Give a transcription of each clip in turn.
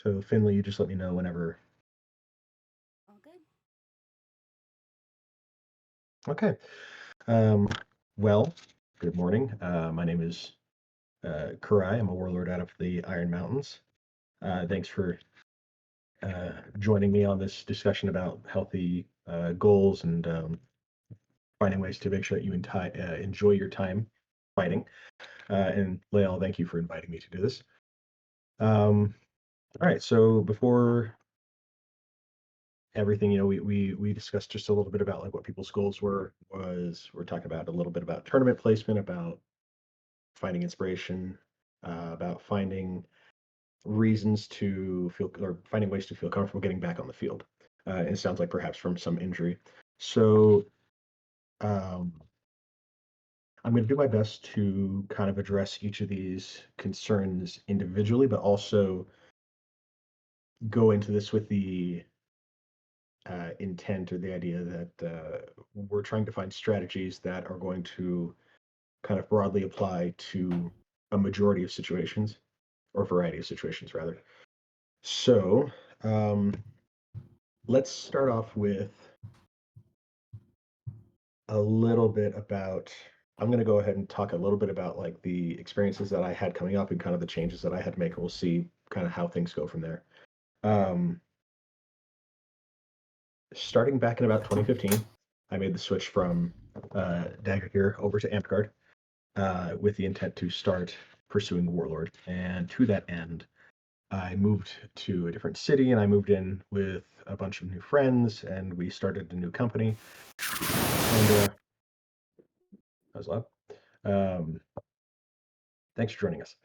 So Finley, you just let me know whenever. All good. Okay. Um, well, good morning. My name is Kurai. I'm a warlord out of the Iron Mountains. Thanks for joining me on this discussion about healthy goals and finding ways to make sure that you enjoy your time fighting. And Lael, thank you for inviting me to do this. All right. So before everything, we discussed just a little bit about like what people's goals we're talking about a little bit about tournament placement, about finding inspiration, about finding reasons to feel or finding ways to feel comfortable getting back on the field. And it sounds like perhaps from some injury. So um, I'm going to do my best to kind of address each of these concerns individually, but also go into this with the intent or the idea that we're trying to find strategies that are going to kind of broadly apply to a majority of situations or variety of situations rather. So um, let's start off with a little bit about. I'm going to go ahead and talk a little bit about like the experiences that I had coming up and kind of the changes that I had to make, and we'll see kind of how things go from there. Um, Starting back in about 2015, I made the switch from Dagger Gear over to Amped Guard with the intent to start pursuing Warlord. And to that end, I moved to a different city and I moved in with a bunch of new friends and we started a new company. And that was loud. Um, Thanks for joining us.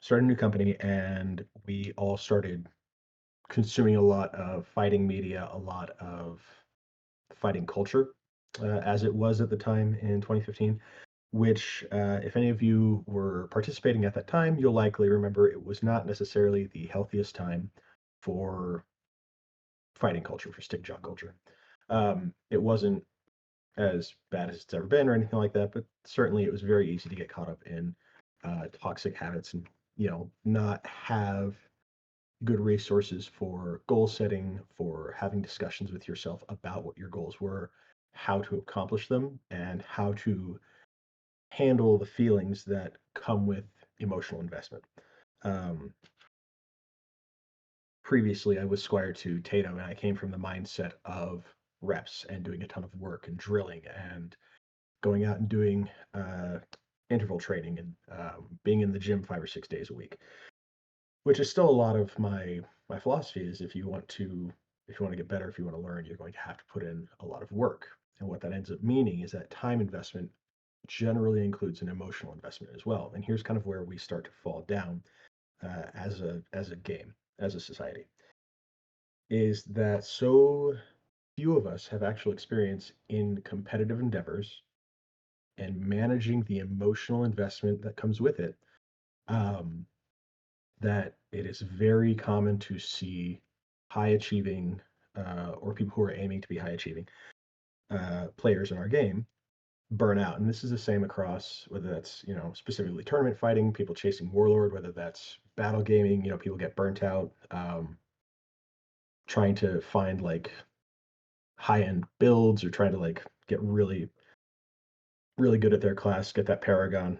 Started a new company and we all started consuming a lot of fighting media, a lot of fighting culture, as it was at the time in 2015. Which, if any of you were participating at that time, you'll likely remember it was not necessarily the healthiest time for fighting culture, for stick jock culture. It wasn't as bad as it's ever been or anything like that, but certainly it was very easy to get caught up in toxic habits and not have good resources for goal setting, for having discussions with yourself about what your goals were, how to accomplish them, and how to handle the feelings that come with emotional investment. Um, Previously, I was Squire to Tato, and I came from the mindset of reps and doing a ton of work and drilling and going out and doing interval training and being in the gym 5 or 6 days a week, which is still a lot of my philosophy. Is if you want to get better, if you want to learn, you're going to have to put in a lot of work. And what that ends up meaning is that time investment generally includes an emotional investment as well. And here's kind of where we start to fall down as a game, as a society, is that so few of us have actual experience in competitive endeavors and managing the emotional investment that comes with it. Um, that it is very common to see high achieving or people who are aiming to be high achieving players in our game burn out. And this is the same across whether that's, specifically tournament fighting, people chasing Warlord, whether that's battle gaming, people get burnt out trying to find like high end builds or trying to like get really, really good at their class, get that Paragon.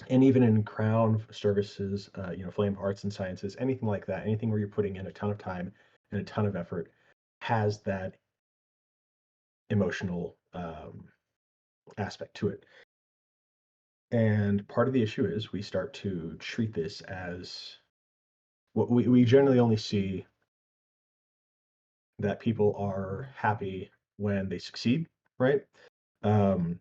And even in Crown services, Flame Arts and Sciences, anything like that, anything where you're putting in a ton of time and a ton of effort has that emotional aspect to it. And part of the issue is we start to treat this as what we generally only see that people are happy when they succeed, right? Um,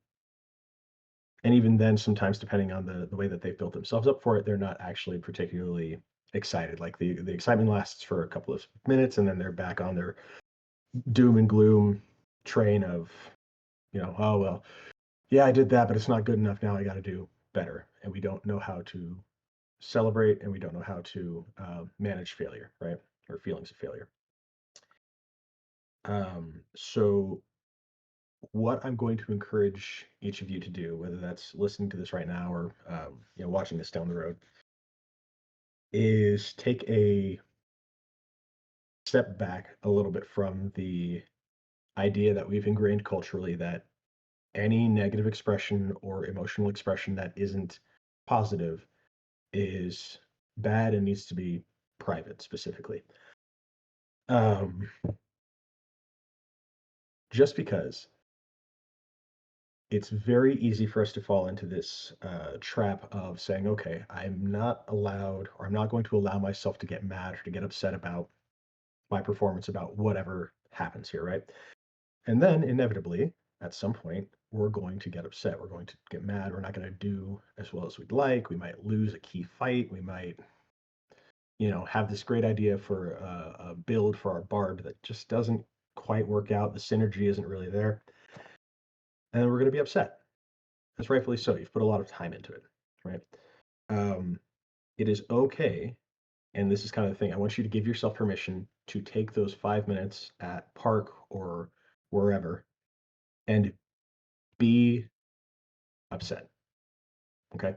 and even then, sometimes depending on the way that they've built themselves up for it, they're not actually particularly excited. Like the excitement lasts for a couple of minutes, and then they're back on their doom and gloom train of, oh well, yeah, I did that, but it's not good enough. Now I got to do better, and we don't know how to celebrate, and we don't know how to manage failure, right, or feelings of failure. So what I'm going to encourage each of you to do, whether that's listening to this right now or watching this down the road, is take a step back a little bit from the idea that we've ingrained culturally that any negative expression or emotional expression that isn't positive is bad and needs to be private specifically. Um, just because it's very easy for us to fall into this trap of saying, okay, I'm not allowed or I'm not going to allow myself to get mad or to get upset about my performance, about whatever happens here, right? And then inevitably, at some point, we're going to get upset. We're going to get mad. We're not going to do as well as we'd like. We might lose a key fight. We might, have this great idea for a build for our bard that just doesn't quite work out. The synergy isn't really there. And then we're going to be upset. That's rightfully so. You've put a lot of time into it, right? Um, it is okay. And this is kind of the thing. I want you to give yourself permission to take those 5 minutes at park or wherever and be upset. Okay.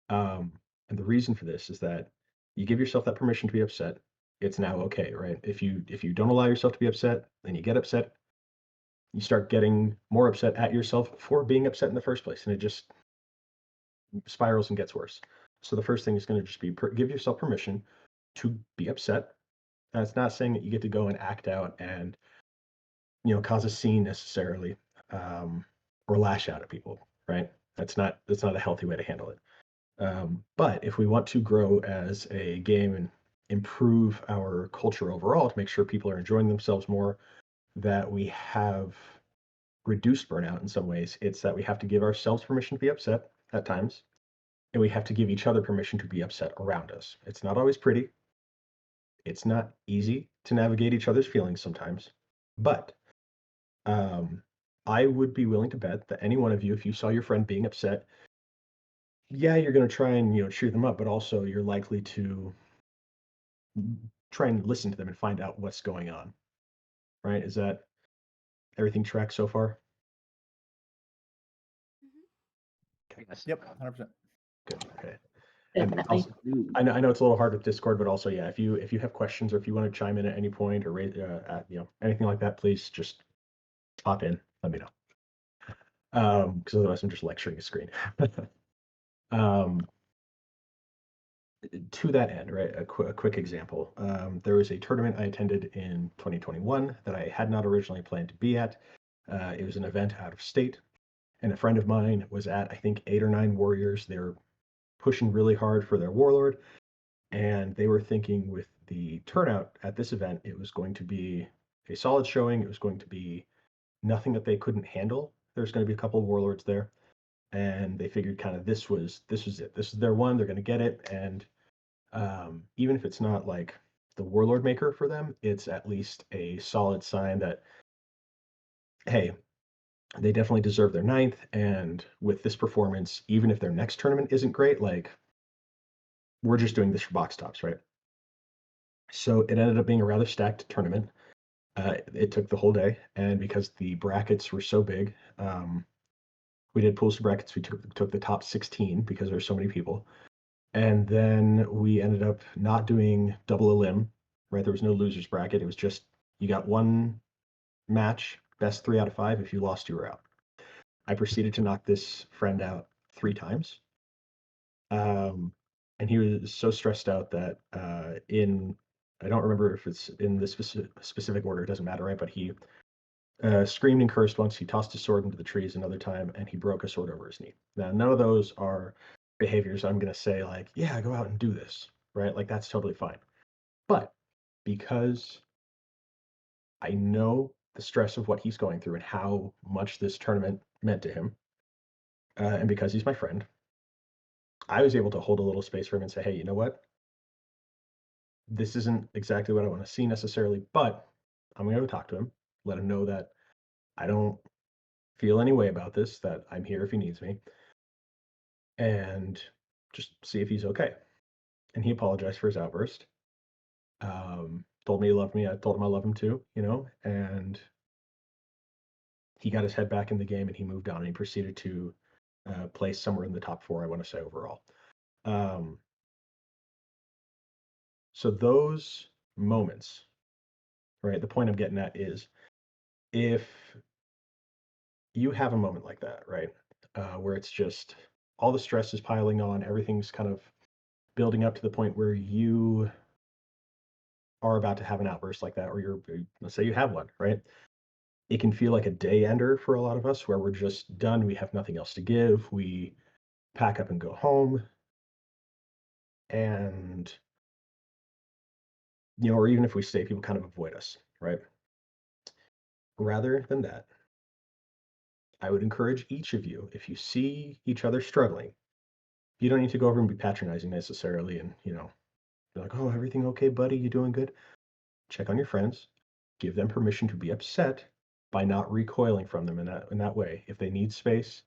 Um, and the reason for this is that you give yourself that permission to be upset. It's now okay, right? If you don't allow yourself to be upset, then you get upset. You start getting more upset at yourself for being upset in the first place, and it just spirals and gets worse. So the first thing is going to just be give yourself permission to be upset. That's not saying that you get to go and act out and cause a scene necessarily, or lash out at people, right? That's not a healthy way to handle it. But if we want to grow as a game and improve our culture overall to make sure people are enjoying themselves more, that we have reduced burnout in some ways, it's that we have to give ourselves permission to be upset at times, and we have to give each other permission to be upset around us. It's not always pretty. It's not easy to navigate each other's feelings sometimes, but um, I would be willing to bet that any one of you, if you saw your friend being upset, yeah, you're going to try and cheer them up, but also you're likely to try and listen to them and find out what's going on, right? Is that everything track so far? Mhm. Okay, Yep, 100%. good. Okay. Yeah, And I think also, I know it's a little hard with Discord, but also, yeah, if you have questions or if you want to chime in at any point or raise anything like that, please just pop in. Let me know. Because otherwise I'm just lecturing a screen. um, to that end, right? A quick example. There was a tournament I attended in 2021 that I had not originally planned to be at. It was an event out of state, and a friend of mine was at, I think, 8 or 9 warriors. They were pushing really hard for their warlord, and they were thinking with the turnout at this event, it was going to be a solid showing. It was going to be nothing that they couldn't handle. There's going to be a couple of warlords there, and they figured kind of this was it. This is their one. They're going to get it, and even if it's not like the warlord maker for them, it's at least a solid sign that, hey, they definitely deserve their ninth. And with this performance, even if their next tournament isn't great, like we're just doing this for box tops, right? So it ended up being a rather stacked tournament. It took the whole day, and because the brackets were so big, we did pools to brackets. We took the top 16 because there's so many people, and then we ended up not doing double a limb. Right, there was no losers bracket. It was just you got one match, best 3 out of 5. If you lost, you were out. I proceeded to knock this friend out 3 times. Um, and he was so stressed out that I don't remember if it's in the specific order, it doesn't matter, right? But he screamed and cursed once. He tossed his sword into the trees another time, and he broke a sword over his knee. Now, none of those are behaviors I'm going to say, like, yeah, go out and do this, right? Like, that's totally fine. But because I know the stress of what he's going through and how much this tournament meant to him, and because he's my friend, I was able to hold a little space for him and say, hey, you know what? This isn't exactly what I want to see necessarily, but I'm going to go talk to him, let him know that I don't feel any way about this, that I'm here if he needs me, and just see if he's okay. And he apologized for his outburst. Told me he loved me. I told him I love him too, and he got his head back in the game and he moved on and he proceeded to place somewhere in the top 4, I want to say overall. Um, So those moments, right? The point I'm getting at is if you have a moment like that, right? Where it's just all the stress is piling on, everything's kind of building up to the point where you are about to have an outburst like that, or let's say you have one, right? It can feel like a day ender for a lot of us where we're just done. We have nothing else to give. We pack up and go home. And, or even if we stay, people kind of avoid us, right? Rather than that, I would encourage each of you, if you see each other struggling, you don't need to go over and be patronizing necessarily and, be like, oh, everything okay, buddy? You doing good? Check on your friends, give them permission to be upset by not recoiling from them in that way. If they need space,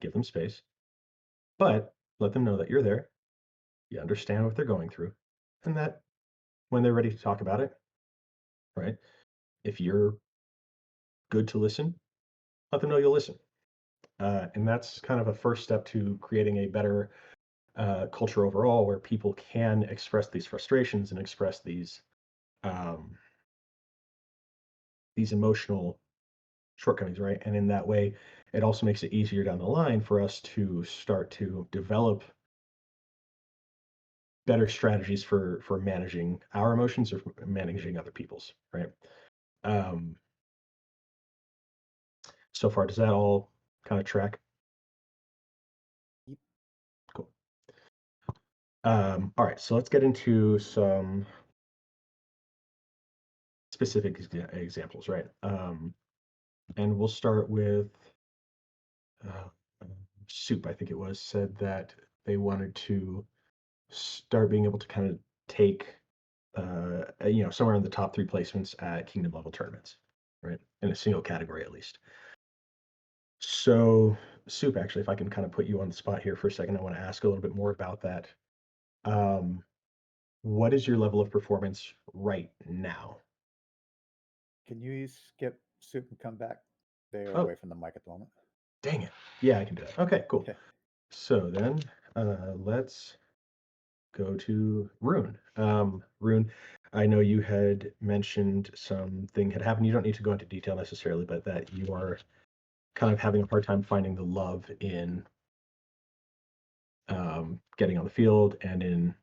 give them space, but let them know that you're there, you understand what they're going through, and that when they're ready to talk about it, right? If you're good to listen, let them know you'll listen. And that's kind of a first step to creating a better culture overall, where people can express these frustrations and express um, these emotional shortcomings, right? And in that way, it also makes it easier down the line for us to start to develop better strategies for managing our emotions or managing other people's, right? Um, so far, does that all kind of track? Yep. Cool. All right, so let's get into some specific examples, right? And we'll start with uh, Soup, I think it was, said that they wanted to start being able to kind of take, somewhere in the top three placements at kingdom level tournaments, right? In a single category at least. So, Soup, actually, if I can kind of put you on the spot here for a second, I want to ask a little bit more about that. Um, what is your level of performance right now? Can you skip soup and come back? They are Oh, away from the mic at the moment. dang it. Yeah, I can do that. Okay, cool. Okay. So then let's go to Rune. Rune, I know you had mentioned something had happened. You don't need to go into detail necessarily, but that you are kind of having a hard time finding the love in getting on the field and in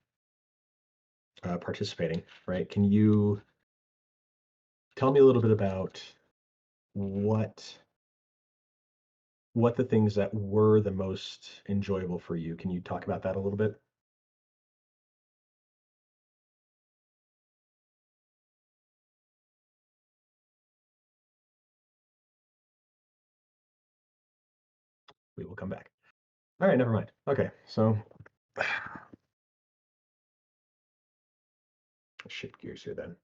participating, right? Can you tell me a little bit about what what the things that were the most enjoyable for you? Can you talk about that a little bit? We will come back. All right, never mind. Okay, so shift gears here then.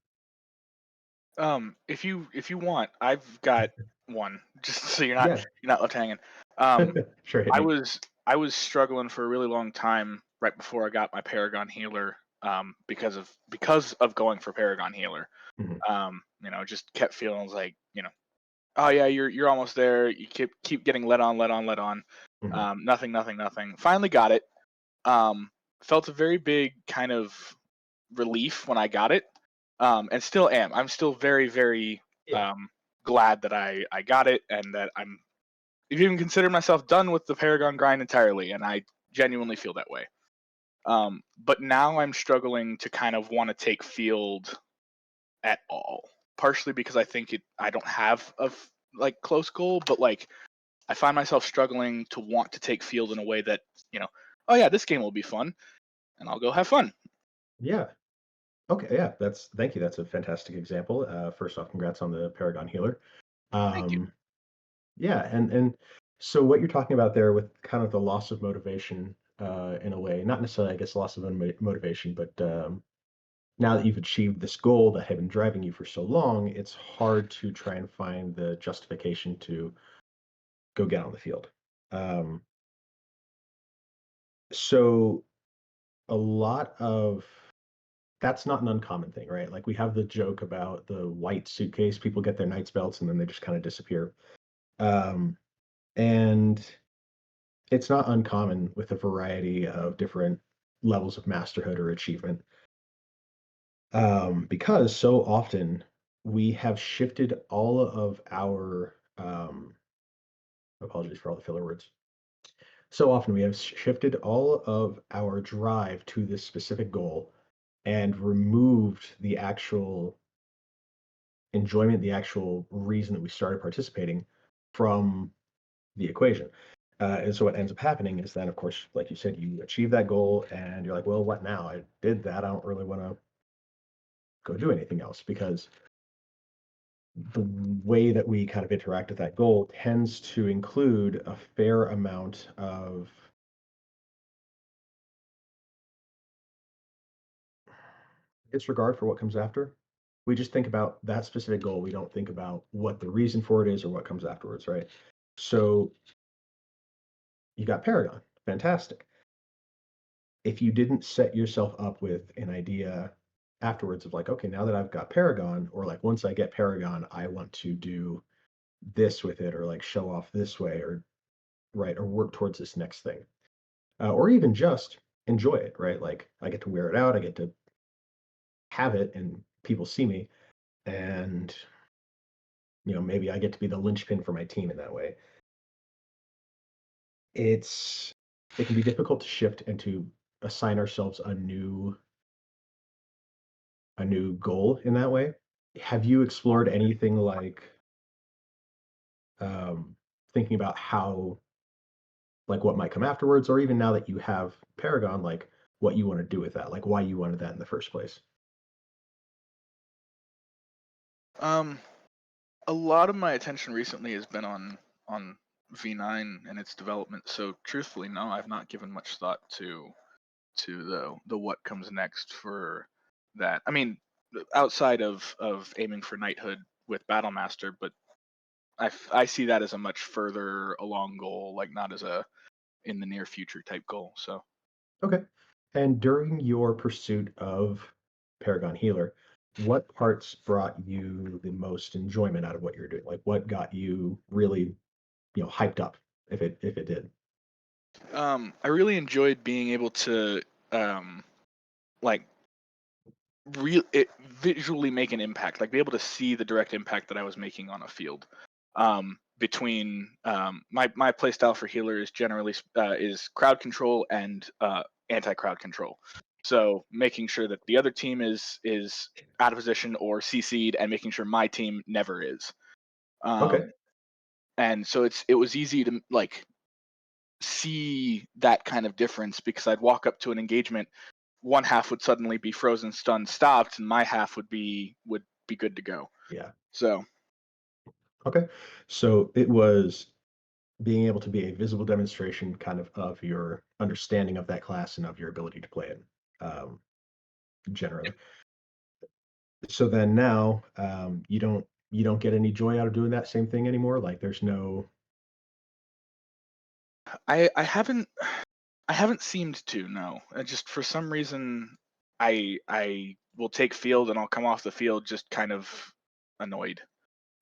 If you want, I've got one, just so Yeah, you're not left hanging. Um, sure, hit I me. was I was struggling for a really long time right before I got my Paragon Healer, because of going for Paragon Healer. Mhm, Just kept feeling like, oh yeah, you're almost there. You keep getting let on, let on, let on. mhm. Nothing, nothing, nothing. Finally got it. Um, Felt a very big kind of relief when I got it, and still am. I'm still very, very Yeah, um, glad that I got it, and that I'm even consider myself done with the Paragon grind entirely, and I genuinely feel that way. But now I'm struggling to kind of want to take field at all, partially because I think I don't have like close goal, but like I find myself struggling to want to take field in a way that, oh yeah, this game will be fun, and I'll go have fun. yeah. Okay, yeah. Thank you. That's a fantastic example. First off, congrats on the Paragon Healer. Thank you. Um, yeah, and so what you're talking about there with kind of the loss of motivation, in a way, not necessarily, I guess, loss of motivation, but now that you've achieved this goal that had been driving you for so long, it's hard to try and find the justification to go get on the field. Um, so a lot of that's not an uncommon thing, right? Like we have the joke about the white suitcase. People get their knight's belts and then they just kind of disappear. Um, and it's not uncommon with a variety of different levels of masterhood or achievement. Because so often we have shifted all of our apologies for all the filler words. So often we have shifted all of our drive to this specific goal and removed the actual enjoyment, the actual reason that we started participating from the equation. And so what ends up happening is then, of course, like you said, you achieve that goal and you're like, well, what now? I did that. I don't really want to go do anything else because the way that we kind of interact with that goal tends to include a fair amount of disregard for what comes after. We just think about that specific goal. We don't think about what the reason for it is or what comes afterwards, right? So you got Paragon. Fantastic. If you didn't set yourself up with an idea afterwards of like, okay, now that I've got Paragon, or like once I get Paragon, I want to do this with it, or like show off this way, or right, or work towards this next thing, or even just enjoy it, right? Like I get to wear it out, I get to have it, and people see me, and maybe I get to be the linchpin for my team in that way. It can be difficult to shift and to assign ourselves a new goal in that way. Have you explored anything like um, thinking about how, like, what might come afterwards, or even now that you have Paragon, like, what you want to do with that, like, why you wanted that in the first place? Um, a lot of my attention recently has been on V9 and its development. So truthfully, no, I've not given much thought to the what comes next for that. I mean, outside of aiming for knighthood with Battlemaster, but I see that as a much further along goal, like not as a in the near future type goal. So Okay. And during your pursuit of Paragon Healer, what parts brought you the most enjoyment out of what you're doing? Like, what got you really, hyped up, if it did? I really enjoyed being able to um, like visually make an impact, like be able to see the direct impact that I was making on a field. Between my play style for healer is generally is crowd control and anti crowd control. So making sure that the other team is out of position or CC'd, and making sure my team never is. Okay. And so it was easy to like see that kind of difference because I'd walk up to an engagement, one half would suddenly be frozen, stunned, stopped, and my half would be good to go. Yeah. So Okay. So it was being able to be a visible demonstration kind of your understanding of that class and of your ability to play it, generally. So then now, you don't get any joy out of doing that same thing anymore. Like there's no. I haven't seemed to, no. Just for some reason I will take field and I'll come off the field just kind of annoyed.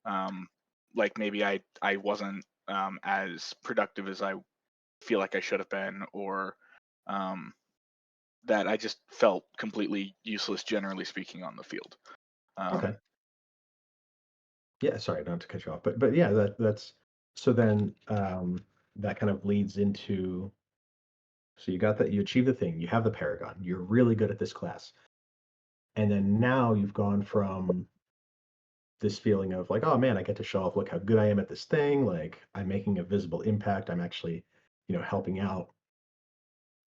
Um like maybe I wasn't as productive as I feel like I should have been, or um that I just felt completely useless generally speaking on the field. Okay. Um Yeah, sorry, not to cut you off, but yeah, that's so then that kind of leads into, so you got that, you achieve the thing, you have the Paragon, you're really good at this class, and then now you've gone from this feeling of like, oh man, I get to show off, look how good I am at this thing, like I'm making a visible impact, I'm actually, helping out.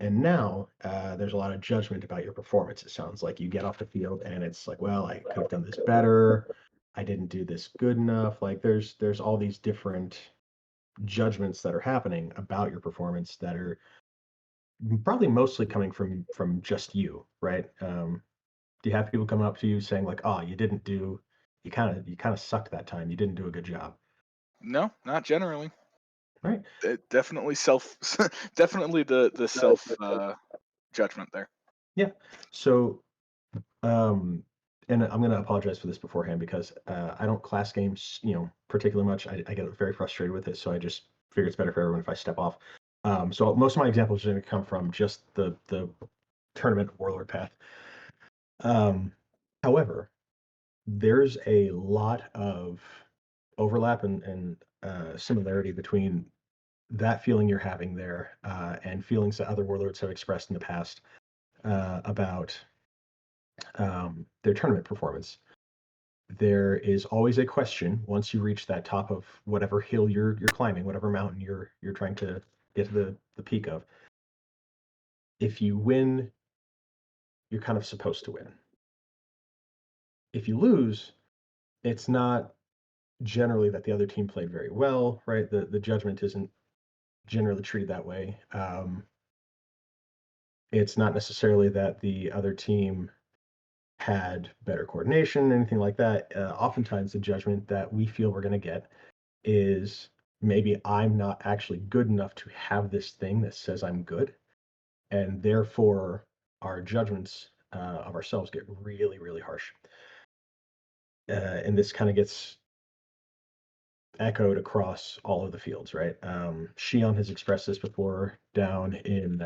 And now there's a lot of judgment about your performance. It sounds like you get off the field and it's like, well, I could have done this better. I didn't do this good enough. Like there's all these different judgments that are happening about your performance that are probably mostly coming from just you, right? Do you have people come up to you saying like, "Oh, you kind of sucked that time. You didn't do a good job." no, not generally. Right? Definitely self definitely the self judgment there. Yeah. So Um, and I'm going to apologize for this beforehand because I don't class games, particularly much. I get very frustrated with it, so I just figure it's better for everyone if I step off. So most of my examples are going to come from just the tournament Warlord path. Um, However, there's a lot of overlap and similarity between that feeling you're having there and feelings that other warlords have expressed in the past about their tournament performance. There is always a question once you reach that top of whatever hill you're climbing, whatever mountain you're trying to get to the peak of. If you win, you're kind of supposed to win. If you lose, it's not generally that the other team played very well, right? The judgment isn't generally treated that way. It's not necessarily that the other team had better coordination, anything like that. Oftentimes, the judgment that we feel we're going to get is maybe I'm not actually good enough to have this thing that says I'm good, and therefore our judgments of ourselves get really, really harsh. And this kind of gets echoed across all of the fields, right? Shion has expressed this before down in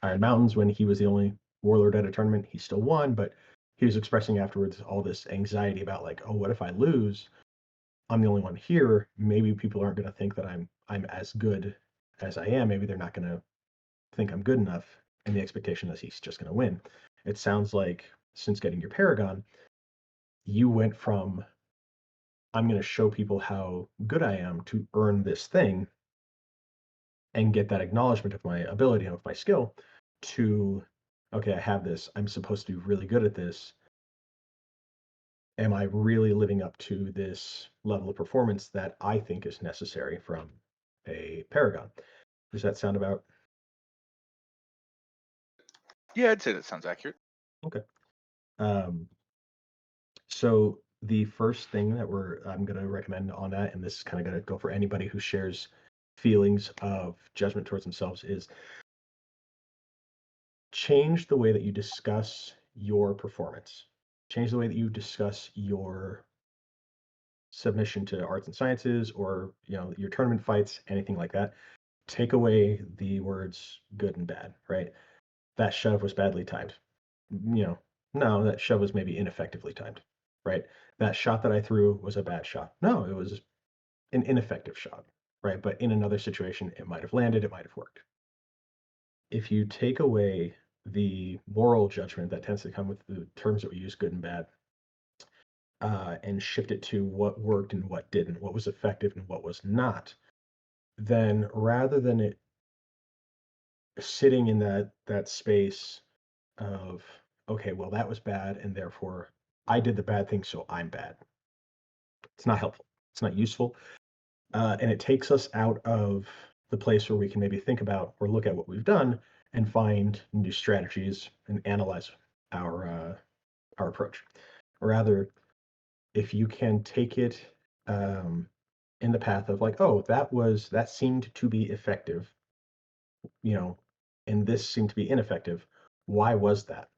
Iron Mountains when he was the only warlord at a tournament. He still won, but he was expressing afterwards all this anxiety about like, oh, what if I lose? I'm the only one here. Maybe people aren't going to think that I'm as good as I am. Maybe they're not going to think I'm good enough, and the expectation is he's just going to win. It sounds like since getting your Paragon, you went from I'm going to show people how good I am to earn this thing and get that acknowledgement of my ability and of my skill to, okay, I have this. I'm supposed to be really good at this. Am I really living up to this level of performance that I think is necessary from a Paragon? Does that sound about? Yeah, I'd say that sounds accurate. Okay. So the first thing that I'm going to recommend on that, and this is kind of going to go for anybody who shares feelings of judgment towards themselves, is change the way that you discuss your performance. Change the way that you discuss your submission to arts and sciences or your tournament fights, anything like that. Take away the words good and bad, right? That shove was badly timed. No, that shove was maybe ineffectively timed, right? That shot that I threw was a bad shot. No, it was an ineffective shot, right? But in another situation, it might have landed, it might have worked. If you take away the moral judgment that tends to come with the terms that we use, good and bad, and shift it to what worked and what didn't, what was effective and what was not, then rather than it sitting in that space of, okay, well, that was bad, and therefore I did the bad thing, so I'm bad. It's not helpful. It's not useful. And it takes us out of the place where we can maybe think about or look at what we've done and find new strategies and analyze our approach. Or rather, if you can take it in the path of like, oh, that seemed to be effective, and this seemed to be ineffective. Why was that?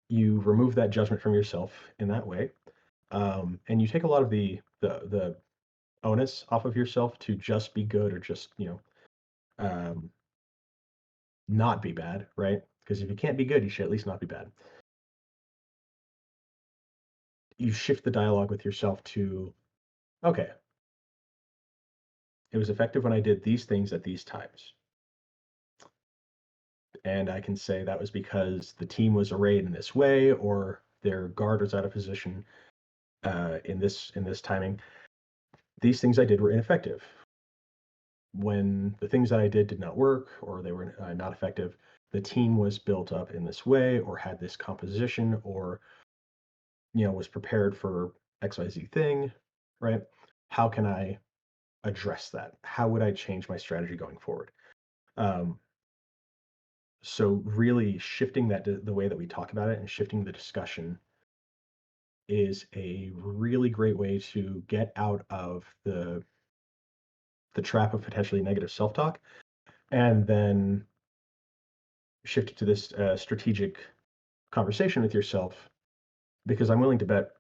You remove that judgment from yourself in that way, and you take a lot of the onus off of yourself to just be good or just um, not be bad, right? Because if you can't be good, you should at least not be bad. You shift the dialogue with yourself to, okay, it was effective when I did these things at these times. And I can say that was because the team was arrayed in this way, or their guard was out of position in this timing. These things I did were ineffective. When the things that I did not work, or they were not effective, the team was built up in this way, or had this composition, or was prepared for XYZ thing, right? How can I address that? How would I change my strategy going forward? So really shifting the way that we talk about it and shifting the discussion is a really great way to get out of the trap of potentially negative self-talk, and then shift it to this strategic conversation with yourself. Because I'm willing to bet,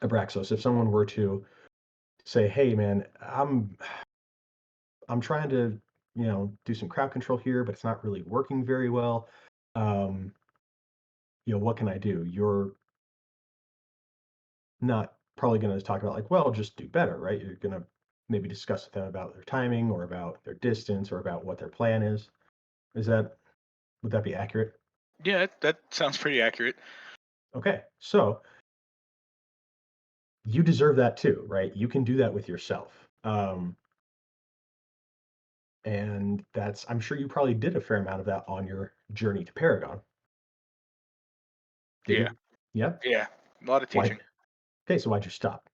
Abraxos, if someone were to say, "Hey, man, I'm trying to, do some crowd control here, but it's not really working very well. Um, what can I do? You're not probably going to talk about like, well, just do better, right? You're going to maybe discuss with them about their timing or about their distance or about what their plan is. Would that be accurate? Yeah, that sounds pretty accurate. Okay, so you deserve that too, right? You can do that with yourself. And I'm sure you probably did a fair amount of that on your journey to Paragon. Did Yeah. you? Yep. Yeah, a lot of Why? teaching. Okay, so why'd you stop?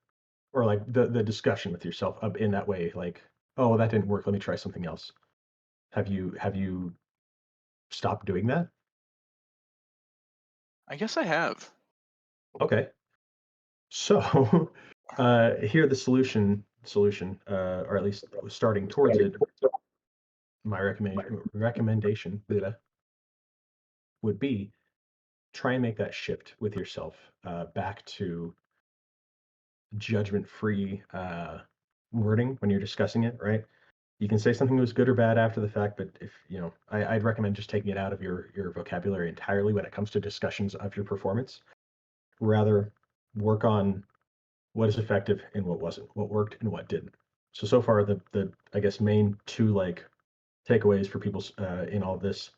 Or like the discussion with yourself in that way, like, oh, that didn't work. Let me try something else. Have you stopped doing that? I guess I have. Okay. So here the solution, or at least starting towards it, my recommendation would be try and make that shift with yourself back to judgment-free wording when you're discussing it, right? You can say something was good or bad after the fact, but if I'd recommend just taking it out of your vocabulary entirely when it comes to discussions of your performance. Rather, work on what is effective and what wasn't, what worked and what didn't. So far, the I guess main two like takeaways for people in all of this: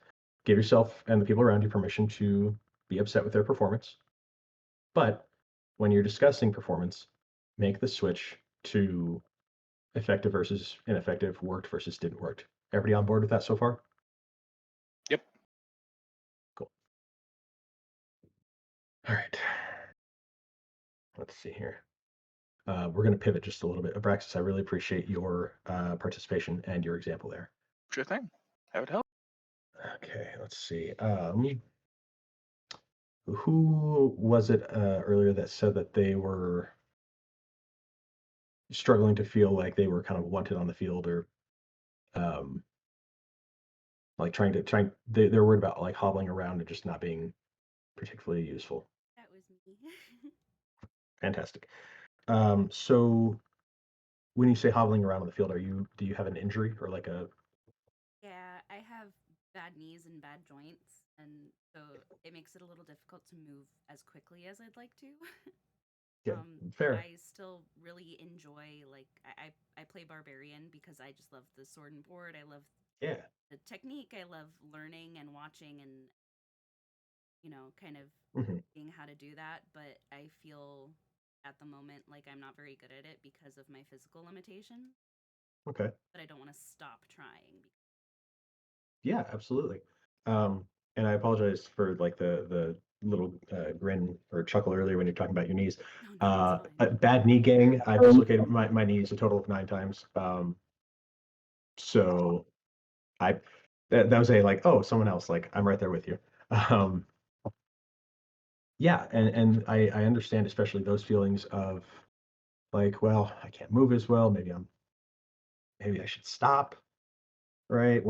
give yourself and the people around you permission to be upset with their performance, but when you're discussing performance, make the switch to effective versus ineffective, worked versus didn't work. Everybody on board with that so far? Yep. Cool. All right. Let's see here. We're going to pivot just a little bit. Abraxas, I really appreciate your participation and your example there. Sure thing. That would help. Okay, let's see. Who was it earlier that said that they were struggling to feel like they were kind of wanted on the field, or um, like they're worried about like hobbling around and just not being particularly useful. That was me. Fantastic. So when you say hobbling around on the field, do you have an injury or like a Yeah, I have bad knees and bad joints, and so it makes it a little difficult to move as quickly as I'd like to. yeah, But fair? I still really enjoy like I play barbarian because I just love the sword and board. I love Yeah. the technique. I love learning and watching and kind of Hmm. seeing how to do that. But I feel at the moment like I'm not very good at it because of my physical limitations. Okay. But I don't want to stop trying. Yeah, absolutely. And I apologize for like the little grin or chuckle earlier when you're talking about your knees. No, it's fine. Bad knee gang. I dislocated my knees a total of 9 times. So I that was a like, oh, someone else, like I'm right there with you. Um, yeah, and I understand especially those feelings of like, well, I can't move as well. Maybe I should stop, right?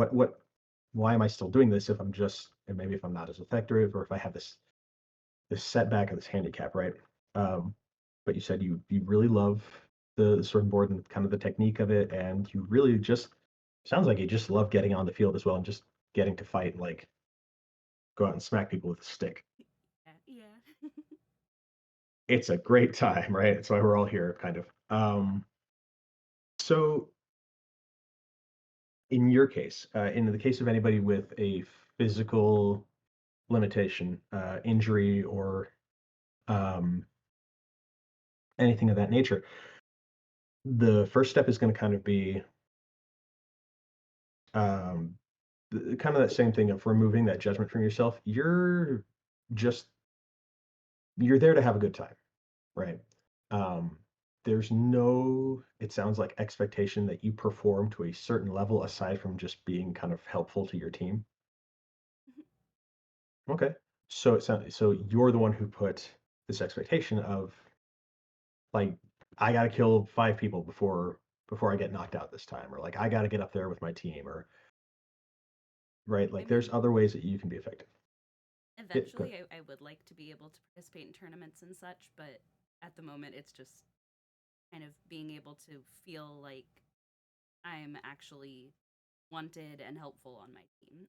Why am I still doing this if I'm just, and maybe if I'm not as effective, or if I have this setback or this handicap, right? Um, but you said you really love the sword and board and kind of the technique of it, and you really just sounds like you just love getting on the field as well and just getting to fight and like go out and smack people with a stick. Yeah. It's a great time, right? That's why we're all here, kind of. So in your case, in the case of anybody with a physical limitation, injury, or um, anything of that nature, the first step is going to kind of be um, kind of that same thing of removing that judgment from yourself. Just you're there to have a good time, right? Um, there's no, it sounds like, expectation that you perform to a certain level aside from just being kind of helpful to your team. Okay. So it sounds so you're the one who put this expectation of like I got to kill 5 people before I get knocked out this time, or like I got to get up there with my team, or right, I like there's mean, other ways that you can be effective. Yeah, go eventually I would like to be able to participate in tournaments and such, but at the moment it's just kind of being able to feel like I'm actually wanted and helpful on my team.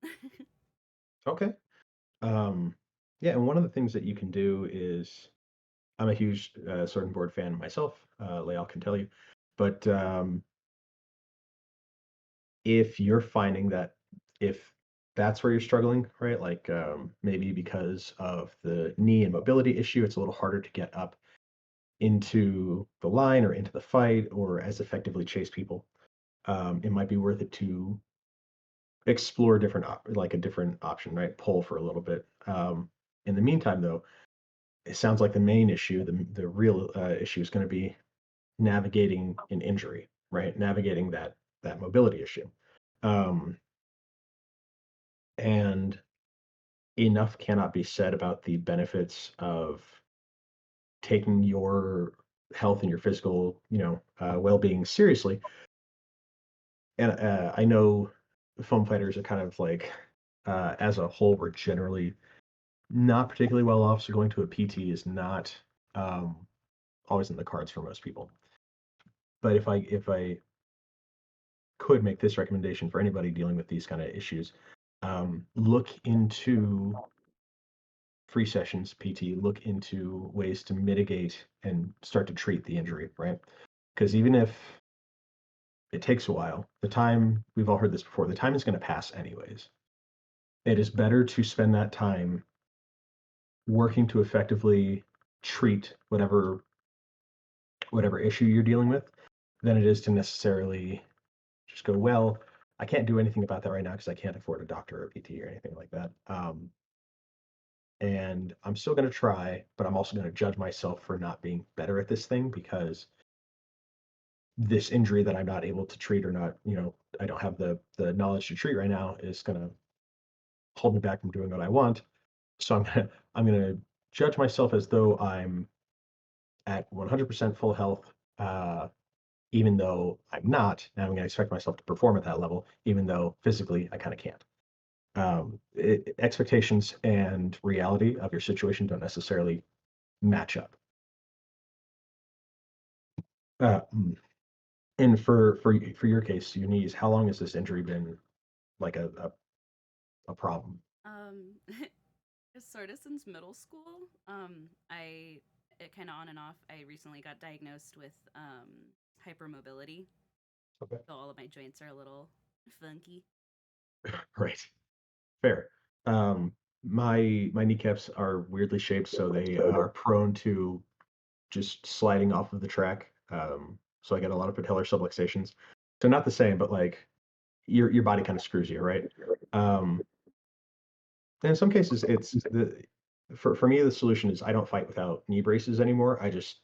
Okay. Um, Yeah, and one of the things that you can do is, I'm a huge sword and board fan myself. Leal can tell you, but if you're finding that if that's where you're struggling, right? Like maybe because of the knee and mobility issue, it's a little harder to get up into the line or into the fight or as effectively chase people. It might be worth it to explore like a different option, right? Pull for a little bit. In the meantime, though, it sounds like the main issue, the real issue, is going to be navigating an injury, right? Navigating that mobility issue. Um, and enough cannot be said about the benefits of taking your health and your physical, well-being seriously. And I know foam fighters are kind of like, as a whole, we're generally not particularly well off. So going to a PT is not um, always in the cards for most people. But if I could make this recommendation for anybody dealing with these kind of issues, look into free sessions PT, look into ways to mitigate and start to treat the injury, right? Because even if it takes a while, the time, we've all heard this before, the time is going to pass anyways. It is better to spend that time working to effectively treat whatever issue you're dealing with than it is to necessarily just go, well, I can't do anything about that right now because I can't afford a doctor or a PT or anything like that. And I'm still going to try, but I'm also going to judge myself for not being better at this thing because this injury that I'm not able to treat or not, I don't have the knowledge to treat right now is going to hold me back from doing what I want. So I'm gonna judge myself as though I'm at 100% full health, even though I'm not. And I'm gonna expect myself to perform at that level, even though physically I kind of can't. Expectations and reality of your situation don't necessarily match up. Mm, and for your case, your knees, how long has this injury been like a problem? It's sort of since middle school. I it kind of on and off. I recently got diagnosed with hypermobility, Okay. so all of my joints are a little funky. Right. Fair. Um, my kneecaps are weirdly shaped, so they are prone to just sliding off of the track. So I get a lot of patellar subluxations. So not the same, but like your body kind of screws you, right? Um, and in some cases, it's the for me the solution is I don't fight without knee braces anymore. I just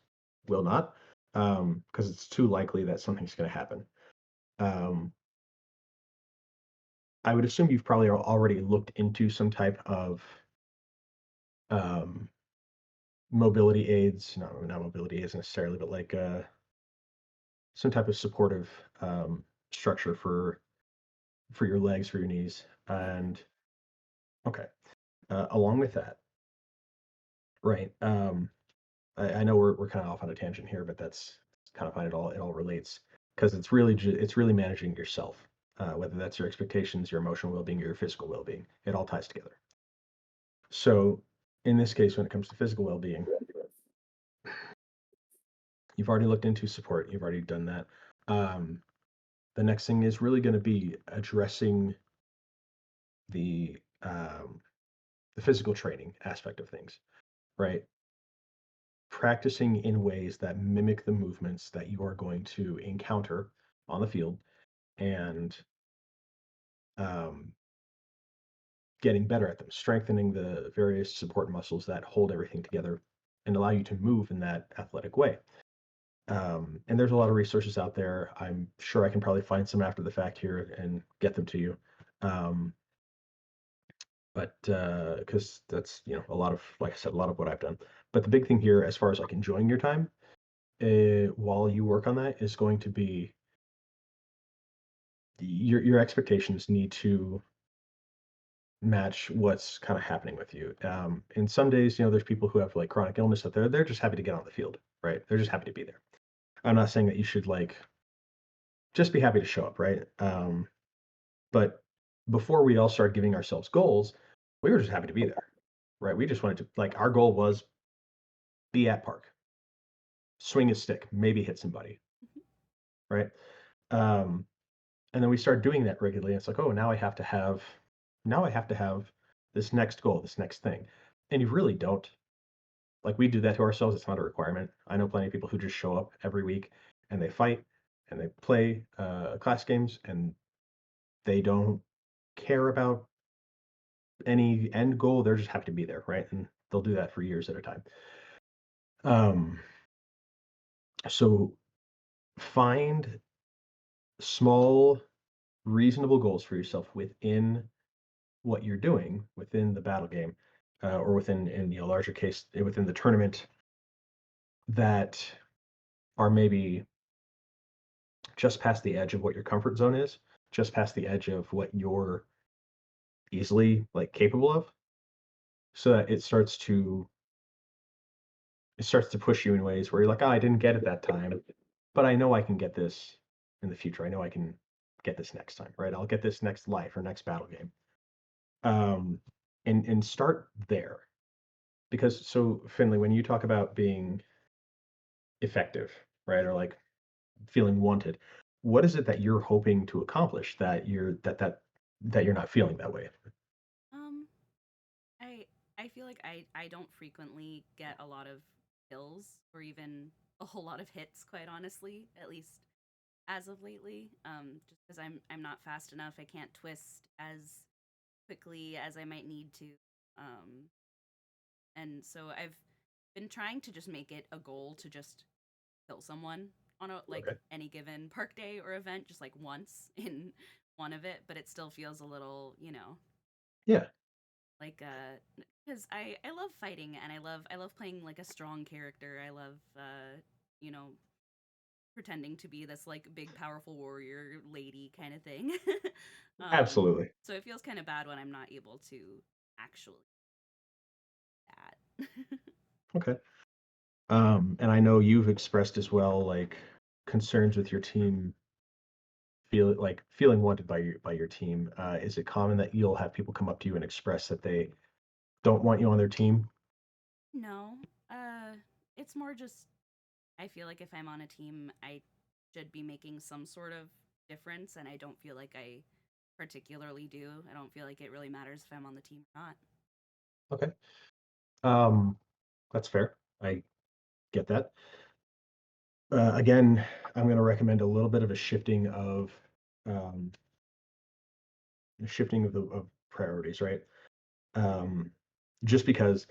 will not, because it's too likely that something's going to happen. Um, I would assume you've probably already looked into some type of um, mobility aids, not mobility aids necessarily, but like some type of supportive structure for your legs, for your knees. And okay, along with that, right? I know we're kind of off on a tangent here, but that's kind of fine. It all relates because it's really managing yourself, whether that's your expectations, your emotional well-being, your physical well-being. It all ties together. So in this case, when it comes to physical well-being, you've already looked into support. You've already done that. The next thing is really going to be addressing the the physical training aspect of things, right? Practicing in ways that mimic the movements that you are going to encounter on the field and um, getting better at them, strengthening the various support muscles that hold everything together and allow you to move in that athletic way. And there's a lot of resources out there. I'm sure I can probably find some after the fact here and get them to you. Um, but because that's a lot of, like I said, a lot of what I've done. But the big thing here, as far as like enjoying your time, while you work on that, is going to be your expectations need to match what's kind of happening with you. And some days, there's people who have like chronic illness out there. They're just happy to get on the field, right? They're just happy to be there. I'm not saying that you should like just be happy to show up, right? But before we all started giving ourselves goals, we were just happy to be there. right? We just wanted to, like, our goal was be at park, swing a stick, maybe hit somebody, right? Um, and then we started doing that regularly. And it's like, oh, now I have to have this next goal, this next thing. And you really don't. Like, we do that to ourselves. It's not a requirement. I know plenty of people who just show up every week and they fight and they play class games and they don't care about any end goal. They're just happy to be there, right? And they'll do that for years at a time. So find small, reasonable goals for yourself within what you're doing within the battle game, or within, in larger case, within the tournament, that are maybe just past the edge of what your comfort zone is, just past the edge of what you're easily like capable of, so that it starts to push you in ways where you're like, oh, I didn't get it that time, but I know I can get this in the future. I know I can get this next time, right? I'll get this next life or next battle game. And start there. Because so Finley, when you talk about being effective, right, or like feeling wanted, what is it that you're hoping to accomplish that you're not feeling that way? Um, I feel like I don't frequently get a lot of kills or even a whole lot of hits, quite honestly, at least as of lately. Just because I'm not fast enough, I can't twist as quickly as I might need to. Um, and so I've been trying to just make it a goal to just kill someone on a like Okay. any given park day or event, just like once in one of it, but it still feels a little, Yeah, like because I love fighting and I love playing like a strong character. I love you know pretending to be this like big powerful warrior lady kind of thing. absolutely. So it feels kind of bad when I'm not able to actually that. Okay. And I know you've expressed as well, like, concerns with your team, feeling wanted by your team. Is it common that you'll have people come up to you and express that they don't want you on their team? No, it's more just I feel like if I'm on a team, I should be making some sort of difference, and I don't feel like I particularly do. I don't feel like it really matters if I'm on the team or not. Okay. Um, that's fair. I get that. Again, I'm going to recommend a little bit of a um, shifting of priorities, right? Um, just because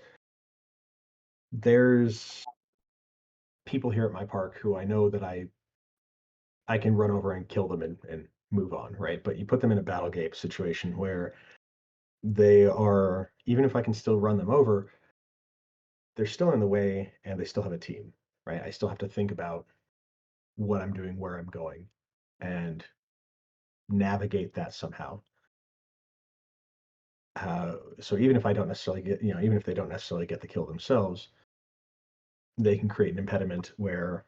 there's people here at my park who I know that I can run over and kill them and move on, right? But you put them in a battle game situation where they are, even if I can still run them over, they're still in the way and they still have a team, right? I still have to think about what I'm doing, where I'm going, and navigate that somehow. So even if I don't necessarily get, even if they don't necessarily get the kill themselves, they can create an impediment where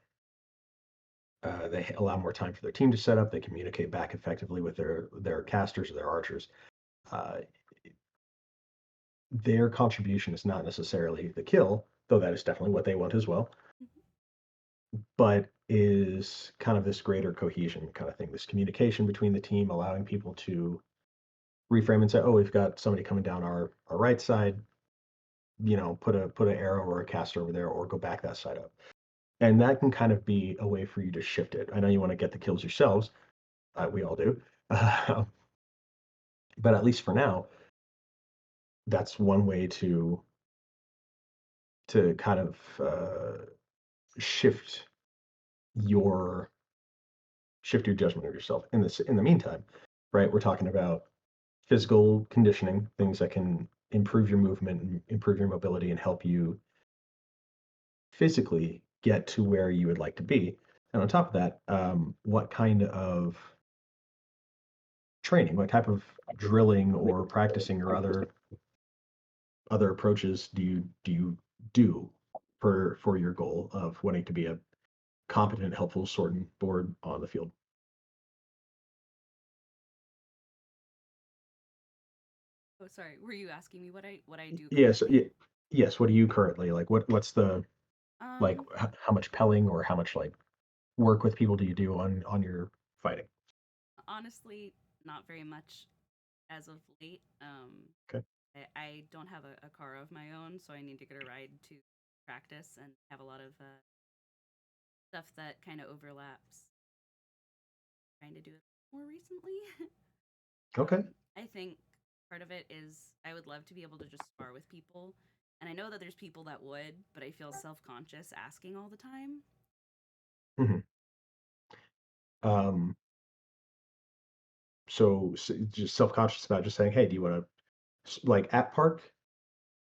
they allow more time for their team to set up. They communicate back effectively with their casters or their archers. Uh, their contribution is not necessarily the kill, though that is definitely what they want as well, but is kind of this greater cohesion kind of thing, this communication between the team, allowing people to reframe and say, oh, we've got somebody coming down our right side, put an arrow or a caster over there, or go back that side up. And that can kind of be a way for you to shift it. I know you want to get the kills yourselves. We all do. But at least for now, that's one way to kind of shift your judgment of yourself. In the meantime, right? We're talking about physical conditioning, things that can improve your movement and improve your mobility and help you physically get to where you would like to be. And on top of that, what kind of training, what type of drilling or practicing or other approaches do you do for your goal of wanting to be a competent, helpful sword and board on the field? Oh, sorry. Were you asking me what I do Yes, currently? yes. What do you currently like? What's the like? Um, How much pelling or how much like work with people do you do on your fighting? honestly, not very much as of late. Okay. I don't have a car of my own, so I need to get a ride to practice and have a lot of stuff that kind of overlaps. Trying to do it more recently. Okay. I think part of it is I would love to be able to just spar with people. And I know that there's people that would, but I feel self conscious asking all the time. hmm Um, so just self-conscious about just saying, hey, do you want to like at park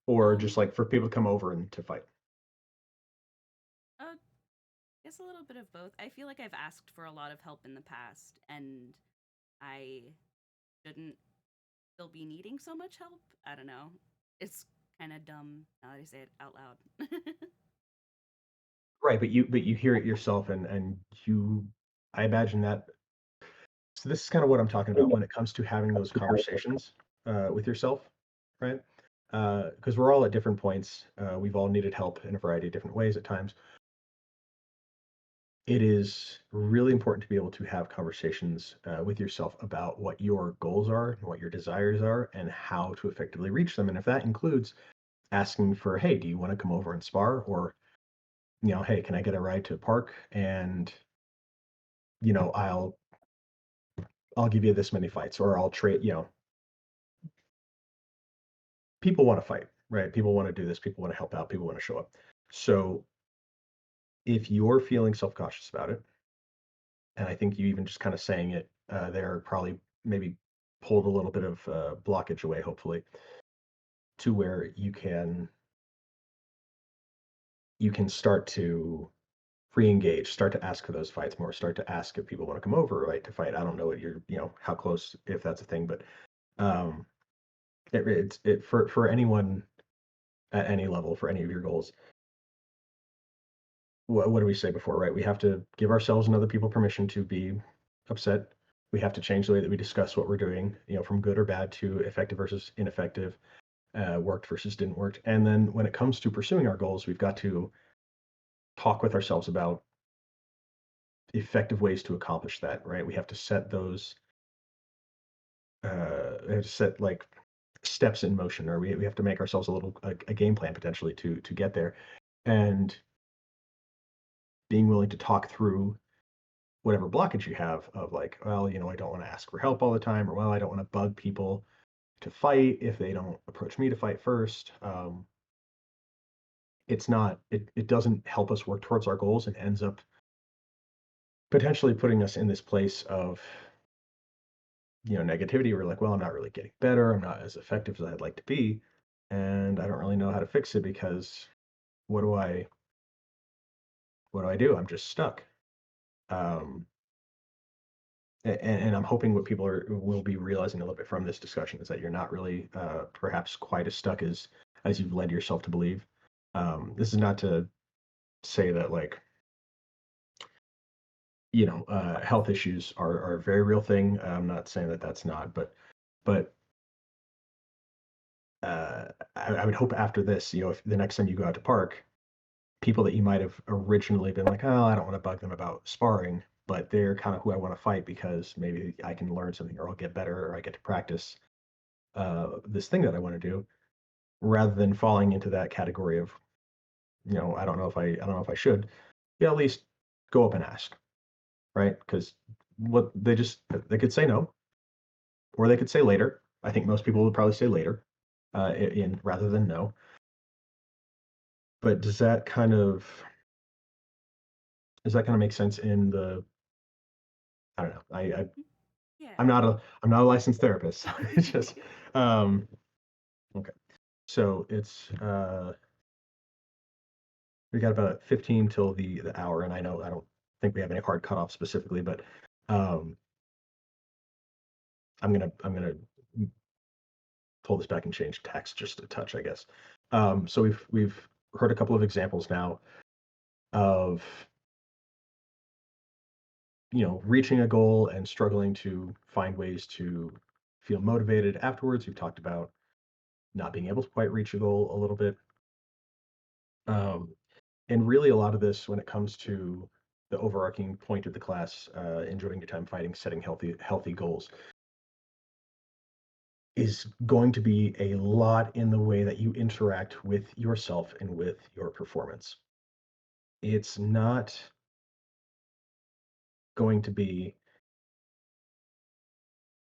or Um, just like for people to come over and to fight? I guess a little bit of both. I feel like I've asked for a lot of help in the past, and I shouldn't still be needing so much help. I don't know. It's kind of dumb now that I say it out loud. Right, but you hear it yourself and you I imagine that so this is kind of what I'm talking about when it comes to having those conversations with yourself, right? Because we're all at different points. We've all needed help in a variety of different ways at times. It is really important to be able to have conversations with yourself about what your goals are, and what your desires are, and how to effectively reach them. And if that includes asking for, hey, do you want to come over and spar? Or, hey, can I get a ride to a park? And, you know, I'll give you this many fights, or I'll trade, people want to fight, right? People want to do this, people want to help out, people want to show up. So if you're feeling self-conscious about it, and I think you even just kind of saying it there probably maybe pulled a little bit of blockage away, hopefully, to where you can start to re-engage, start to ask for those fights more, start to ask if people want to come over, right, to fight. I don't know what how close, if that's a thing, but um, it for anyone at any level, for any of your goals. What did we say before, right? We have to give ourselves and other people permission to be upset. We have to change the way that we discuss what we're doing, from good or bad to effective versus ineffective, worked versus didn't work. And then when it comes to pursuing our goals, we've got to talk with ourselves about effective ways to accomplish that, right? We have to set those, we have to set like steps in motion, or we have to make ourselves a game plan potentially to get there. And being willing to talk through whatever blockage you have of like, well, I don't want to ask for help all the time, or well, I don't want to bug people to fight if they don't approach me to fight first. It doesn't help us work towards our goals and ends up potentially putting us in this place of, negativity. We're like, well, I'm not really getting better. I'm not as effective as I'd like to be. And I don't really know how to fix it because what do I, what do I do? I'm just stuck. Um, and I'm hoping what people will be realizing a little bit from this discussion is that you're not really perhaps quite as stuck as you've led yourself to believe. This is not to say that like health issues are a very real thing. I'm not saying that that's not, but I would hope after this, if the next time you go out to park, people that you might have originally been like, oh, I don't want to bug them about sparring, but they're kind of who I want to fight because maybe I can learn something, or I'll get better, or I get to practice this thing that I want to do, rather than falling into that category of, I don't know if I should. Yeah, at least go up and ask, right? Because what they could say no, or they could say later. I think most people would probably say later, in rather than no. But does that kind of make sense in the? I don't know. Yeah. I'm not a licensed therapist. So it's just okay. So it's we got about 15 till the hour, and I know I don't think we have any hard cutoff specifically, but um, I'm gonna pull this back and change text just a touch, I guess. So we've heard a couple of examples now of reaching a goal and struggling to find ways to feel motivated afterwards. You've talked about not being able to quite reach a goal a little bit. And really a lot of this, when it comes to the overarching point of the class, enjoying your time fighting, setting healthy goals, is going to be a lot in the way that you interact with yourself and with your performance. It's not going to be,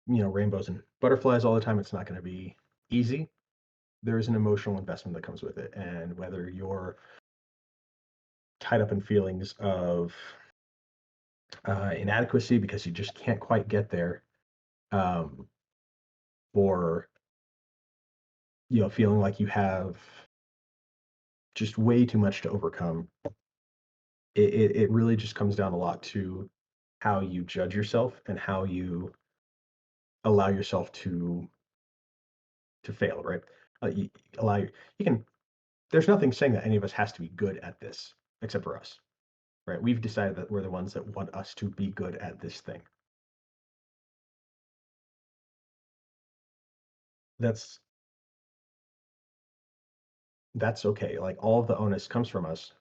rainbows and butterflies all the time. It's not going to be easy. There is an emotional investment that comes with it. And whether you're tied up in feelings of inadequacy because you just can't quite get there, or feeling like you have just way too much to overcome, it really just comes down a lot to how you judge yourself and how you allow yourself to fail, right? You allow you can. There's nothing saying that any of us has to be good at this, except for us, right? We've decided that we're the ones that want us to be good at this thing. That's okay. Like, all of the onus comes from us.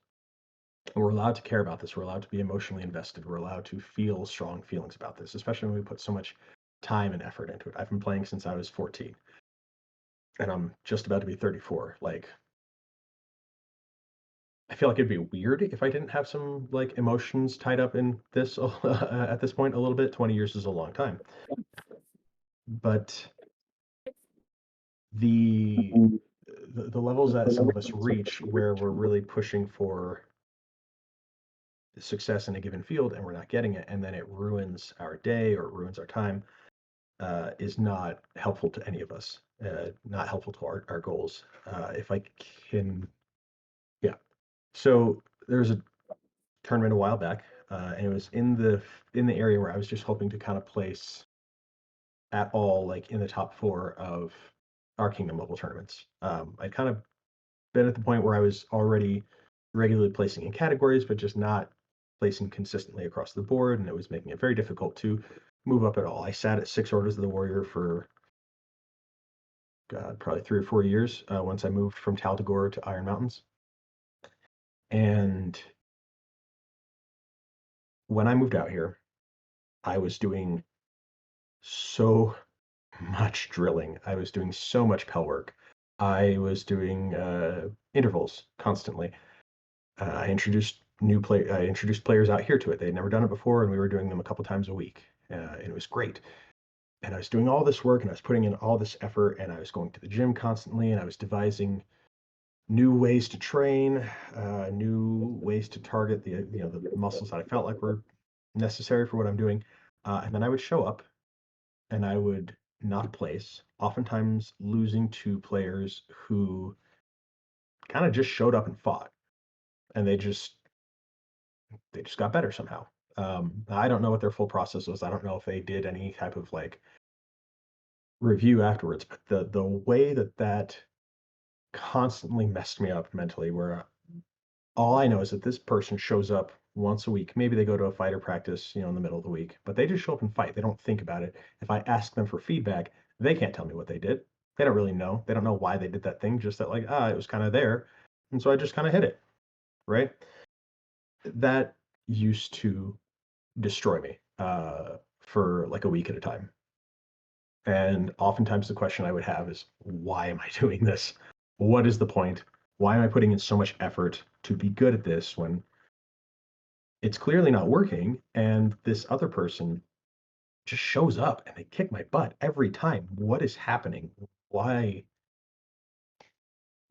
And we're allowed to care about this. We're allowed to be emotionally invested. We're allowed to feel strong feelings about this, especially when we put so much time and effort into it. I've been playing since I was 14, and I'm just about to be 34. Like, I feel like it'd be weird if I didn't have some like emotions tied up in this at this point a little bit. 20 years is a long time. But the the levels that some of us reach where we're really pushing for success in a given field and we're not getting it, and then it ruins our day or it ruins our time, is not helpful to any of us, not helpful to our goals. If I can, yeah. So there's a tournament a while back, and it was in the area where I was just hoping to kind of place at all, like in the top 4 of our kingdom level tournaments. I'd kind of been at the point where I was already regularly placing in categories, but just not placing consistently across the board, and it was making it very difficult to move up at all. I sat at 6 Orders of the Warrior for God, probably 3 or 4 years, once I moved from Tal'Dagor to Iron Mountains. And when I moved out here, I was doing so much drilling. I was doing so much Pell work. I was doing intervals constantly. I introduced players out here to it. They'd never done it before, and we were doing them a couple times a week, and it was great. And I was doing all this work, and I was putting in all this effort, and I was going to the gym constantly, and I was devising new ways to train, new ways to target the muscles that I felt like were necessary for what I'm doing. And then I would show up, and I would not place, oftentimes losing to players who kind of just showed up and fought, and they just got better somehow. I don't know what their full process was. I don't know if they did any type of like review afterwards, but the way that constantly messed me up mentally, where all I know is that this person shows up once a week. Maybe they go to a fighter practice, in the middle of the week, but they just show up and fight. They don't think about it. If I ask them for feedback, they can't tell me what they did. They don't really know. They don't know why they did that thing, just that like, it was kind of there. And so I just kind of hit it, right? That used to destroy me for like a week at a time. And oftentimes the question I would have is, why am I doing this? What is the point? Why am I putting in so much effort to be good at this when it's clearly not working? And this other person just shows up and they kick my butt every time. What is happening? Why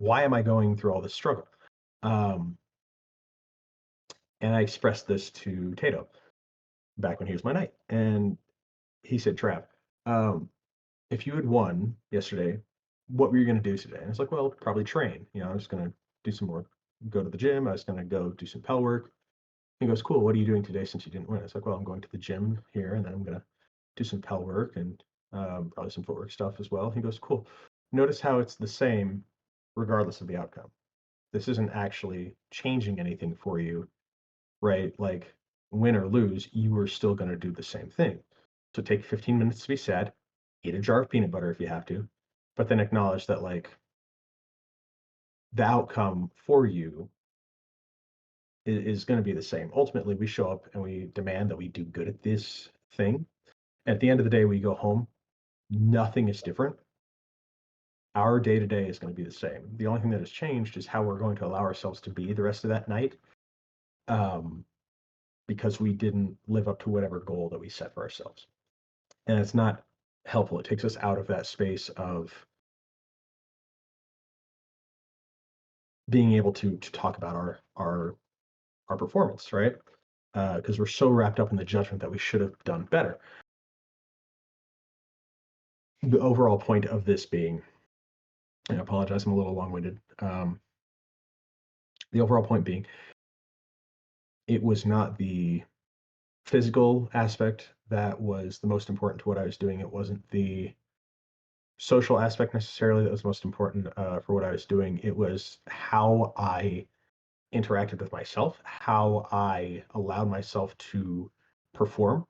am I going through all this struggle? And I expressed this to Tato back when he was my knight. And he said, Trav, if you had won yesterday, what were you going to do today? And it's like, well, probably train. I was going to do some more, go to the gym. I was going to go do some Pell work. He goes, cool. What are you doing today since you didn't win? It's like, well, I'm going to the gym here, and then I'm going to do some Pell work and probably some footwork stuff as well. He goes, cool. Notice how it's the same regardless of the outcome. This isn't actually changing anything for you, right? Like, win or lose, you are still going to do the same thing. So take 15 minutes to be sad, eat a jar of peanut butter if you have to, but then acknowledge that like the outcome for you is going to be the same. Ultimately, we show up and we demand that we do good at this thing. At the end of the day, we go home, nothing is different. Our day to day is going to be the same. The only thing that has changed is how we're going to allow ourselves to be the rest of that night, because we didn't live up to whatever goal that we set for ourselves. And it's not helpful. It takes us out of that space of being able to talk about our performance, right? Because we're so wrapped up in the judgment that we should have done better. The overall point of this being, and I apologize, I'm a little long-winded. The overall point being, it was not the physical aspect that was the most important to what I was doing. It wasn't the social aspect necessarily that was most important for what I was doing. It was how I interacted with myself, how I allowed myself to perform.